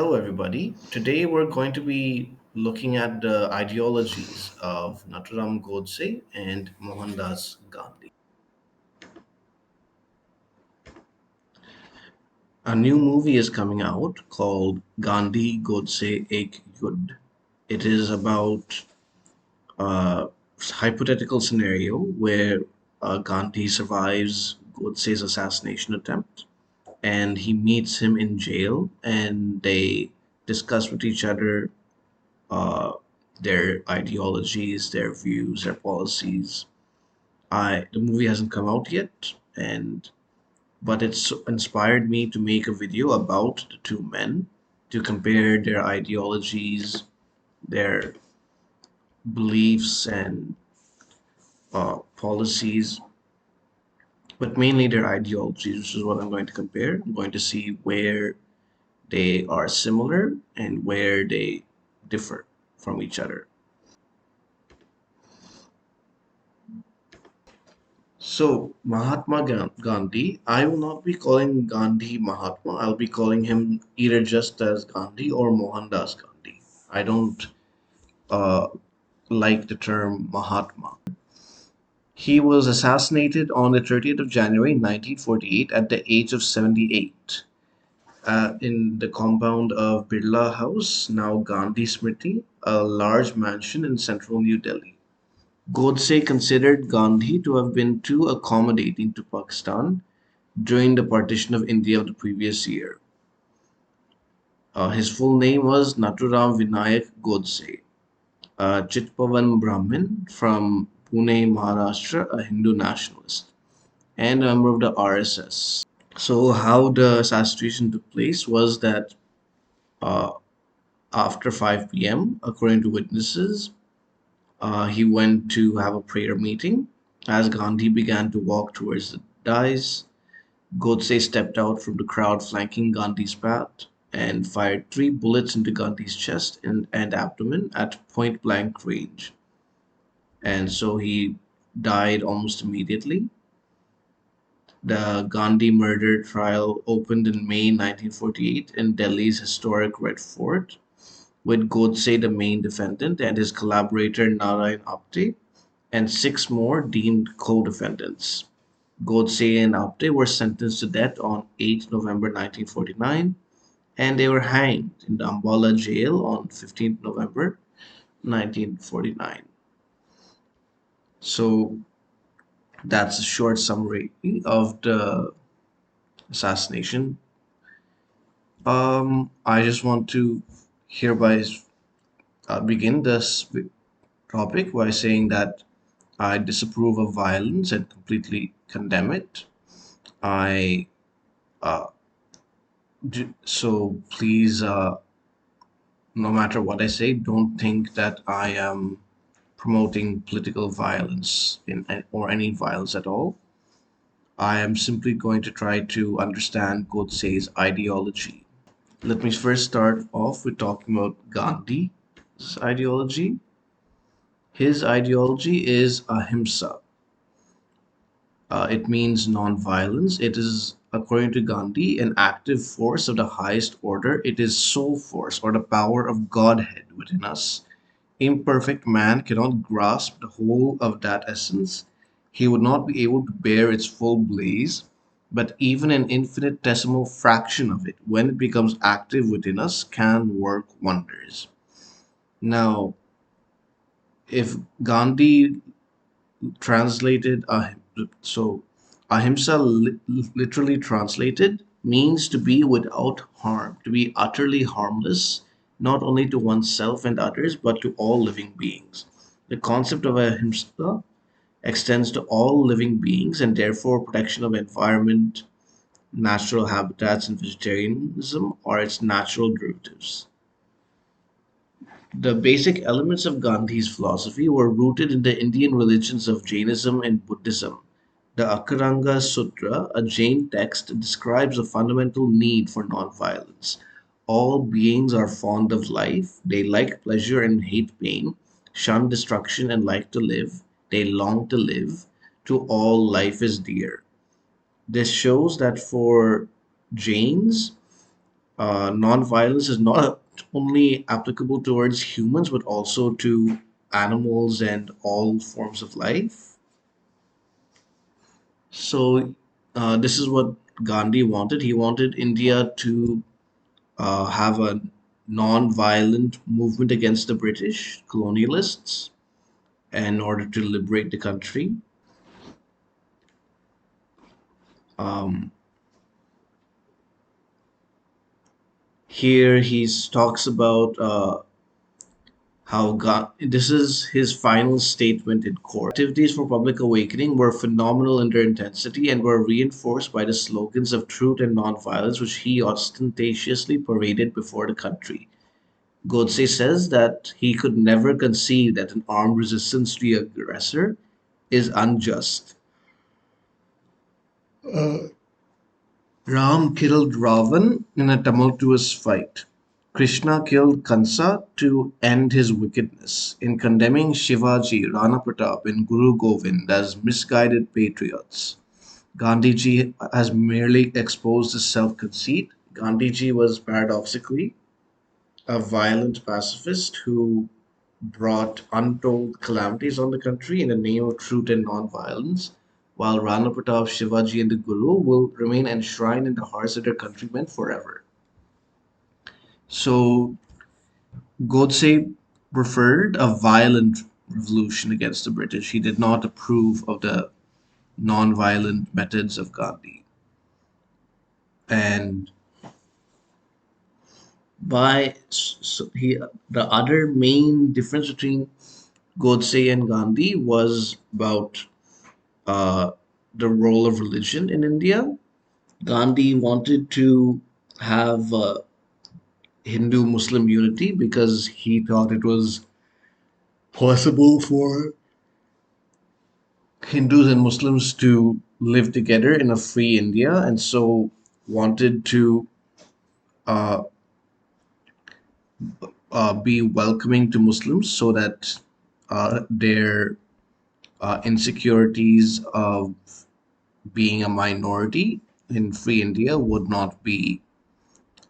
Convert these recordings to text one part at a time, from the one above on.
Hello, everybody. Today we're going to be looking at the ideologies of Nathuram Godse and Mohandas Gandhi. A new movie is coming out called Gandhi Godse Ek Yud. It is about a hypothetical scenario where Gandhi survives Godse's assassination attempt and he meets him in jail and they discuss with each other uh, their ideologies, their views, their policies. The movie hasn't come out yet, and but it's inspired me to make a video about the two men to compare their ideologies, their beliefs, and policies, but mainly their ideologies, which is what I'm going to compare. I'm going to see where they are similar and where they differ from each other. So, Gandhi, I will not be calling Gandhi Mahatma. I'll be calling him either just as Gandhi or Mohandas Gandhi. I don't uh, like the term Mahatma. He was assassinated on the 30th of January 1948 at the age of 78 in the compound of Birla House, now Gandhi Smriti, a large mansion in central New Delhi. Godse considered Gandhi to have been too accommodating to Pakistan during the partition of India of the previous year. His full name was Nathuram Vinayak Godse, a Chitpavan Brahmin from Pune, Maharashtra, a Hindu nationalist, and a member of the RSS. So, how the assassination took place was that uh, after 5 p.m., according to witnesses, he went to have a prayer meeting. As Gandhi began to walk towards the dais, Godse stepped out from the crowd flanking Gandhi's path and fired three bullets into Gandhi's chest and abdomen at point blank range. And so he died almost immediately. The Gandhi murder trial opened in May 1948 in Delhi's historic Red Fort, with Godse the main defendant and his collaborator Narayan Apte and six more deemed co-defendants. Godse and Apte were sentenced to death on 8 November 1949 and they were hanged in the Ambala jail on 15th November 1949. So that's a short summary of the assassination. I just want to hereby begin this topic by saying that I disapprove of violence and completely condemn it. I uh, so please, no matter what I say, don't think that I am promoting political violence or any violence at all. I am simply going to try to understand Godse's ideology. Let me first start off with talking about Gandhi's ideology. His ideology is ahimsa. It means non-violence. It is, according to Gandhi, an active force of the highest order. It is soul force or the power of Godhead within us. Imperfect man cannot grasp the whole of that essence. He would not be able to bear its full blaze, but even an infinitesimal fraction of it, when it becomes active within us, can work wonders. Now, if Gandhi translated so ahimsa literally translated means to be without harm, to be utterly harmless, not only to oneself and others but to all living beings. The concept of ahimsa extends to all living beings and therefore protection of environment, natural habitats, and vegetarianism are its natural derivatives. The basic elements of Gandhi's philosophy were rooted in the Indian religions of Jainism and Buddhism. The Akaranga Sutra, a Jain text, describes a fundamental need for nonviolence. All beings are fond of life, they like pleasure and hate pain, shun destruction and like to live, they long to live. To all, life is dear. This shows that for Jains, non-violence is not only applicable towards humans but also to animals and all forms of life. So, this is what Gandhi wanted. He wanted India to have a non-violent movement against the British colonialists in order to liberate the country. Um, Here he talks about how God, this is his final statement in court. Activities for public awakening were phenomenal in their intensity and were reinforced by the slogans of truth and nonviolence, which he ostentatiously paraded before the country. Godse says that he could never conceive that an armed resistance to the aggressor is unjust. Ram killed Ravan in a tumultuous fight. Krishna killed Kansa to end his wickedness. In condemning Shivaji, Rana Pratap, and Guru Govind as misguided patriots, Gandhiji has merely exposed his self conceit. Gandhiji was paradoxically a violent pacifist who brought untold calamities on the country in the name of truth and non-violence, while Rana Pratap, Shivaji, and the Guru will remain enshrined in the hearts of their countrymen forever. So Godse preferred a violent revolution against the British. He did not approve of the non-violent methods of Gandhi. And the other main difference between Godse and Gandhi was about uh, the role of religion in India. Gandhi wanted to have Hindu Muslim unity because he thought it was possible for Hindus and Muslims to live together in a free India, and so wanted to uh, be welcoming to Muslims so that their insecurities of being a minority in free India would not be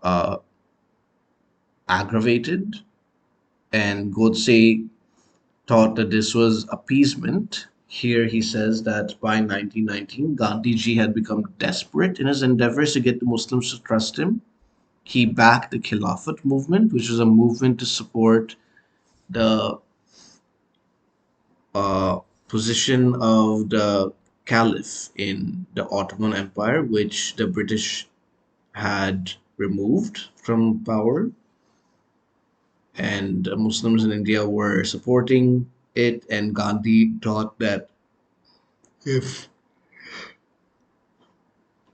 uh, aggravated. And Godse thought that this was appeasement. Here he says that by 1919, Gandhiji had become desperate in his endeavors to get the Muslims to trust him. He backed the Khilafat movement, which was a movement to support the uh, position of the Caliph in the Ottoman Empire, which the British had removed from power. And Muslims in India were supporting it, and Gandhi thought that if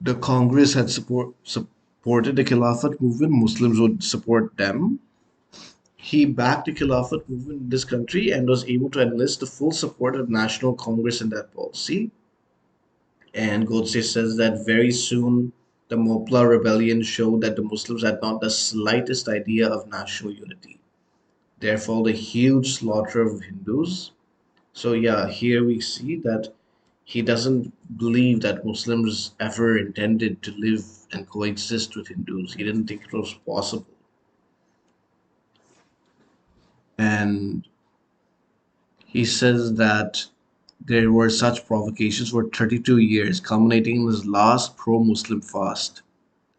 the Congress had supported the Khilafat movement, Muslims would support them. He backed the Khilafat movement in this country and was able to enlist the full support of National Congress in that policy. And Godse says that very soon the Mopla rebellion showed that the Muslims had not the slightest idea of national unity. There followed a huge slaughter of Hindus. So yeah, here we see that he doesn't believe that Muslims ever intended to live and coexist with Hindus. He didn't think it was possible. And he says that there were such provocations for 32 years, culminating in his last pro Muslim fast,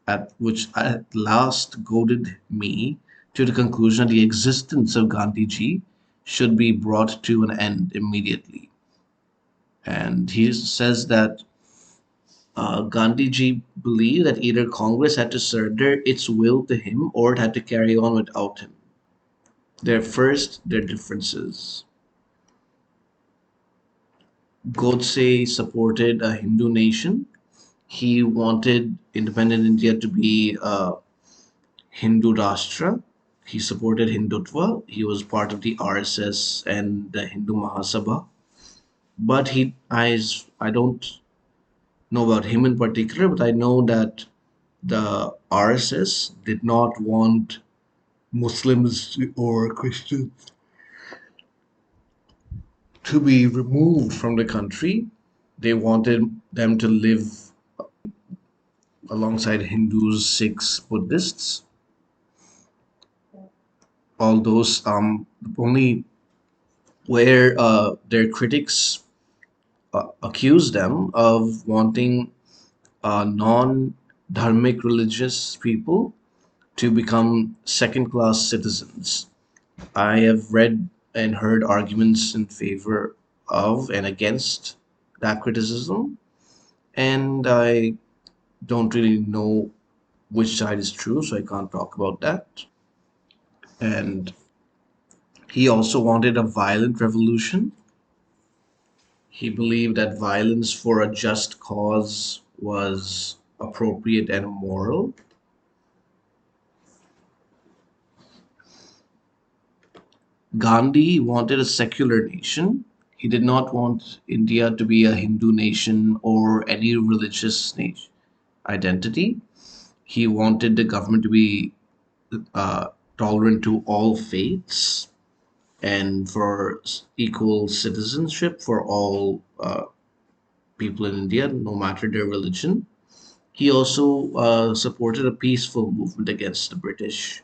at which at last goaded me to the conclusion that the existence of Gandhiji should be brought to an end immediately. And he says that Gandhiji believed that either Congress had to surrender its will to him or it had to carry on without him. Their differences. Godse supported a Hindu nation. He wanted independent India to be a Hindu Rashtra. He supported Hindutva. He was part of the RSS and the Hindu Mahasabha. But I don't know about him in particular, but I know that the RSS did not want Muslims or Christians to be removed from the country. They wanted them to live alongside Hindus, Sikhs, Buddhists. all those only where their critics accuse them of wanting non-dharmic religious people to become second-class citizens. I have read and heard arguments in favor of and against that criticism, and I don't really know which side is true, so I can't talk about that. And he also wanted a violent revolution. He believed that violence for a just cause was appropriate and moral. Gandhi wanted a secular nation. He did not want India to be a Hindu nation or any religious nation identity. He wanted the government to be uh, tolerant to all faiths and for equal citizenship for all people in India, no matter their religion. He also supported a peaceful movement against the British.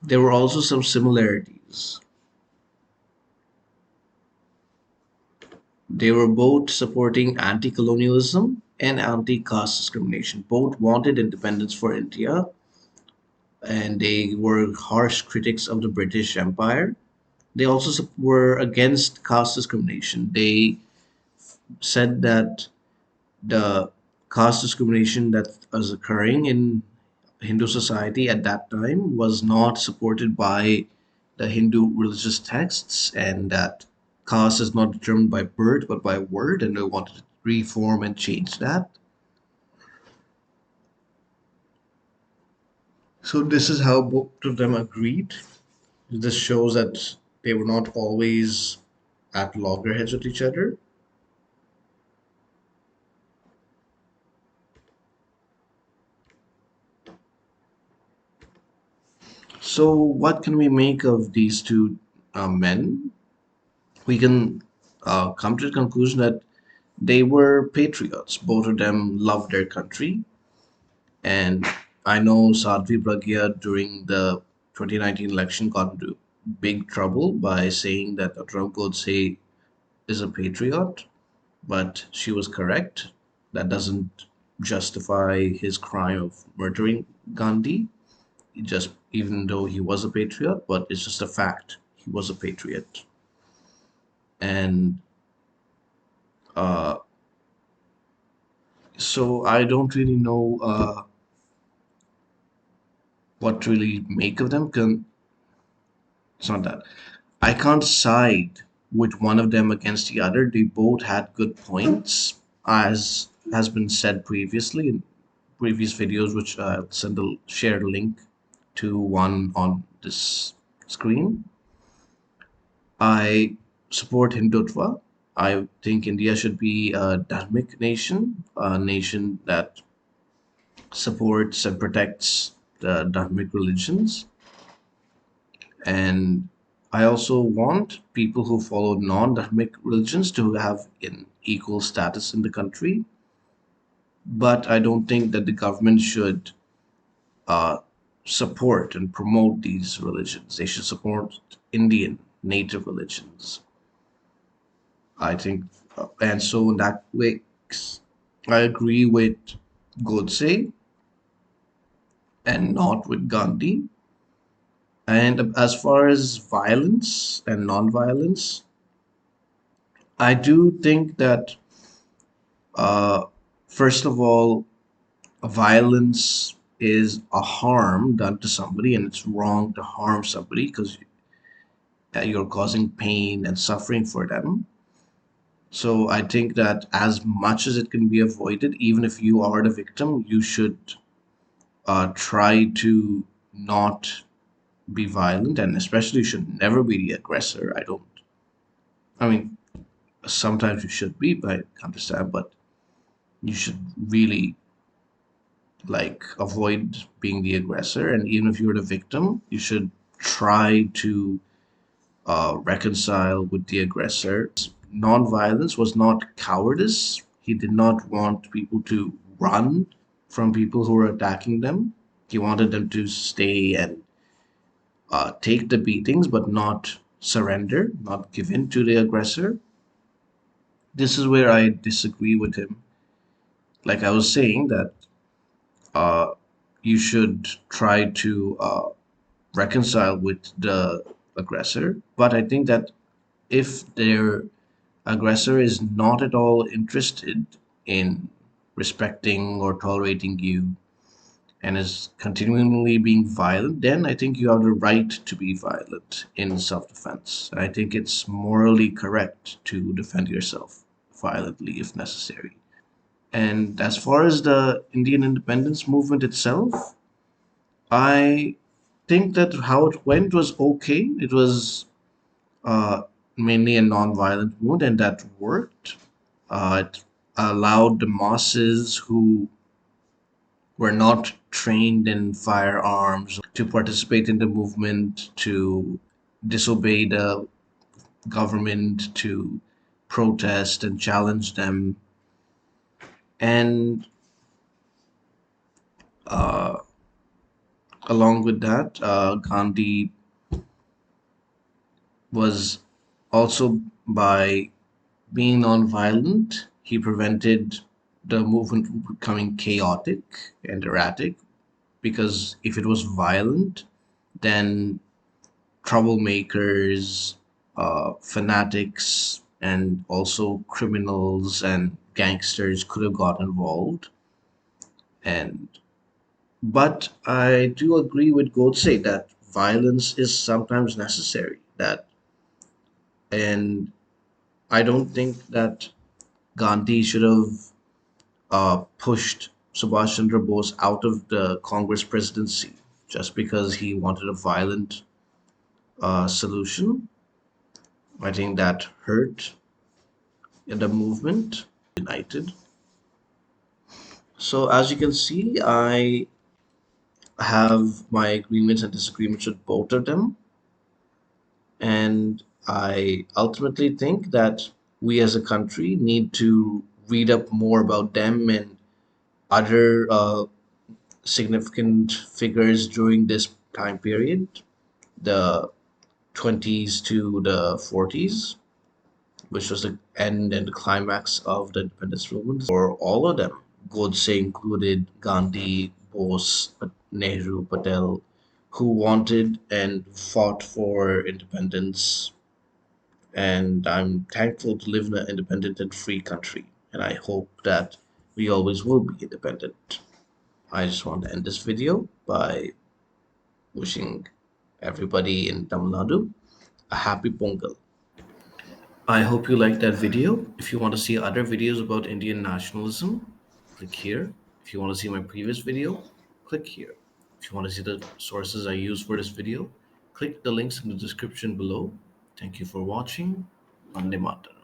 There were also some similarities. They were both supporting anti colonialism and anti caste discrimination. Both wanted independence for India, and they were harsh critics of the British Empire. They also were against caste discrimination. They said that the caste discrimination that was occurring in Hindu society at that time was not supported by the Hindu religious texts, and that caste is not determined by birth but by word, and they wanted to reform and change that. So, this is how both of them agreed. This shows that they were not always at loggerheads with each other. So, what can we make of these two men? We can come to the conclusion that they were patriots. Both of them loved their country. And I know Sadhvi Pragya during the 2019 election got into big trouble by saying that Nathuram Godse is a patriot, but she was correct. That doesn't justify his crime of murdering Gandhi. He just, even though he was a patriot, but it's just a fact. He was a patriot. And uh, so I don't really know what to really make of them. It's not that. I can't side with one of them against the other. They both had good points, as has been said previously in previous videos, which I'll share a link to one on this screen. I support Hindutva. I think India should be a dharmic nation, a nation that supports and protects the dharmic religions. And I also want people who follow non-dharmic religions to have an equal status in the country. But I don't think that the government should uh, support and promote these religions. They should support Indian native religions. I think, and so in that way, I agree with Godse and not with Gandhi. And as far as violence and non-violence, I do think that, uh, first of all, violence is a harm done to somebody, and it's wrong to harm somebody because you're causing pain and suffering for them. So I think that as much as it can be avoided, even if you are the victim, you should try to not be violent, and especially you should never be the aggressor. I don't. I mean, sometimes you should be, but I understand, but you should really like avoid being the aggressor, and even if you're the victim you should try to reconcile with the aggressor. Non-violence was not cowardice. He did not want people to run from people who were attacking them. He wanted them to stay and take the beatings, but not surrender, not give in to the aggressor. This is where I disagree with him. Like I was saying, that uh, you should try to reconcile with the aggressor, but I think that if their aggressor is not at all interested in respecting or tolerating you and is continually being violent, then I think you have the right to be violent in self defense. I think it's morally correct to defend yourself violently if necessary. And as far as the Indian independence movement itself, I think that how it went was okay. It was uh, mainly a non-violent movement, and that worked. It allowed the masses who were not trained in firearms to participate in the movement, to disobey the government, to protest and challenge them. And uh, along with that, Gandhi was also, by being non-violent, he prevented the movement from becoming chaotic and erratic. Because if it was violent, then troublemakers, fanatics, and also criminals and gangsters could have got involved. And but I do agree with Godse that violence is sometimes necessary. That and I don't think that Gandhi should have pushed Subhash Chandra Bose out of the Congress presidency just because he wanted a violent solution. I think that hurt the movement united. So as you can see, I have my agreements and disagreements with both of them, and I ultimately think that we as a country need to read up more about them and other significant figures during this time period, the 20s to the 40s, which was the end and the climax of the independence movement for all of them. Godse included, Gandhi, Bose, Nehru, Patel, who wanted and fought for independence. And I'm thankful to live in an independent and free country. And I hope that we always will be independent. I just want to end this video by wishing everybody in Tamil Nadu a happy Pongal. I hope you liked that video. If you want to see other videos about Indian nationalism, click here. If you want to see my previous video, click here. If you want to see the sources I use for this video, click the links in the description below. Thank you for watching. Vande Mataram.